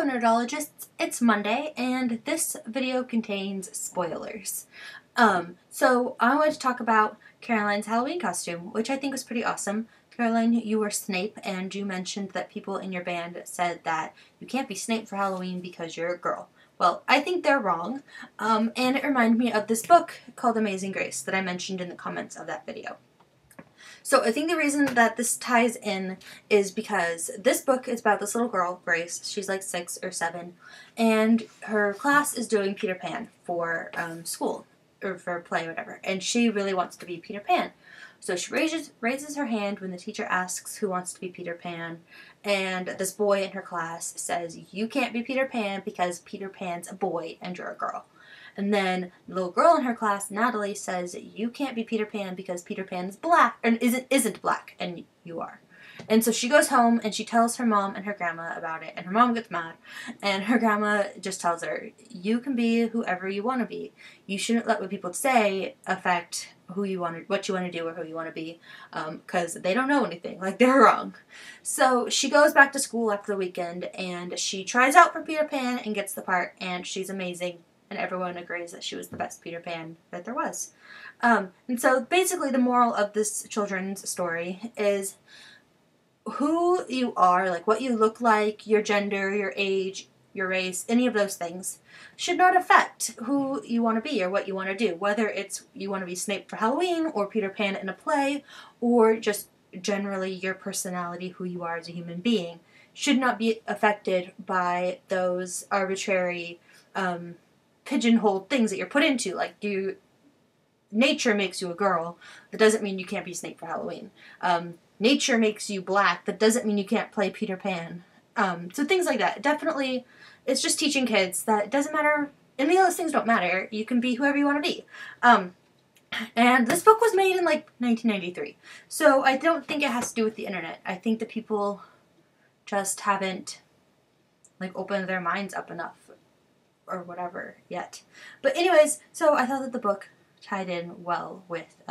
Nerdologists, it's Monday, and this video contains spoilers. So I wanted to talk about Caroline's Halloween costume, which I think was pretty awesome. Caroline, you were Snape, and you mentioned that people in your band said that you can't be Snape for Halloween because you're a girl. Well, I think they're wrong, and it reminded me of this book called Amazing Grace that I mentioned in the comments of that video. So I think the reason that this ties in is because this book is about this little girl, Grace. She's like 6 or 7, and her class is doing Peter Pan for school, or for play or whatever, and she really wants to be Peter Pan. So she raises her hand when the teacher asks who wants to be Peter Pan, and this boy in her class says, "You can't be Peter Pan because Peter Pan's a boy and you're a girl." And then the little girl in her class, Natalie, says, "You can't be Peter Pan because Peter Pan is black, and isn't black, and you are." And so she goes home and she tells her mom and her grandma about it, and her mom gets mad, and her grandma just tells her, "You can be whoever you want to be. You shouldn't let what people say affect what you want to do or who you want to be, because they don't know anything. Like, they're wrong." So she goes back to school after the weekend, and she tries out for Peter Pan and gets the part, and she's amazing. And everyone agrees that she was the best Peter Pan that there was. And so basically the moral of this children's story is who you are, like what you look like, your gender, your age, your race, any of those things should not affect who you want to be or what you want to do. Whether it's you want to be Snape for Halloween or Peter Pan in a play, or just generally your personality, who you are as a human being, should not be affected by those arbitrary pigeonholed things that you're put into. Like, nature makes you a girl, that doesn't mean you can't be Snape for Halloween. Nature makes you black, that doesn't mean you can't play Peter Pan. So things like that. Definitely, it's just teaching kids that it doesn't matter, any of those things don't matter. You can be whoever you want to be. And this book was made in like 1993, so I don't think it has to do with the internet. I think that people just haven't like opened their minds up enough or whatever yet. But anyways, so I thought that the book tied in well with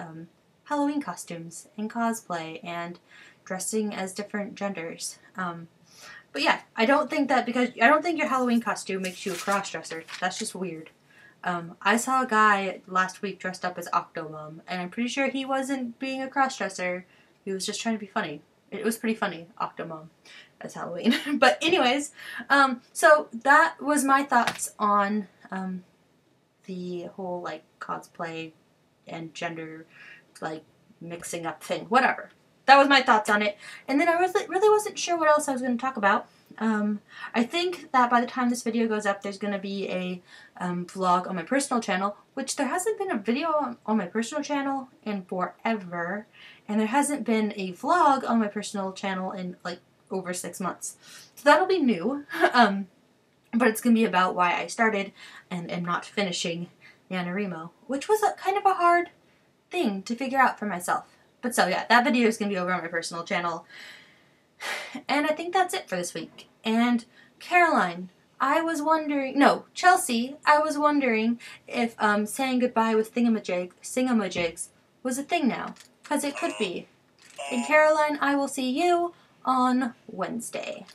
Halloween costumes and cosplay and dressing as different genders. But yeah, I don't think your Halloween costume makes you a crossdresser. That's just weird. I saw a guy last week dressed up as Octomom, and I'm pretty sure he wasn't being a crossdresser. He was just trying to be funny. It was pretty funny, Octomom, as Halloween. But anyways, so that was my thoughts on the whole like cosplay and gender like mixing up thing. Whatever. That was my thoughts on it. And then I really wasn't sure what else I was going to talk about. I think that by the time this video goes up, there's going to be a vlog on my personal channel, which there hasn't been a video on my personal channel in forever, and there hasn't been a vlog on my personal channel in like over 6 months. So that'll be new, but it's going to be about why I started and am not finishing NaNoWriMo, which was kind of a hard thing to figure out for myself. But so yeah, that video is going to be over on my personal channel. And I think that's it for this week. And Caroline, Chelsea, I was wondering if saying goodbye with thingamajigs was a thing now. Because it could be. And Caroline, I will see you on Wednesday.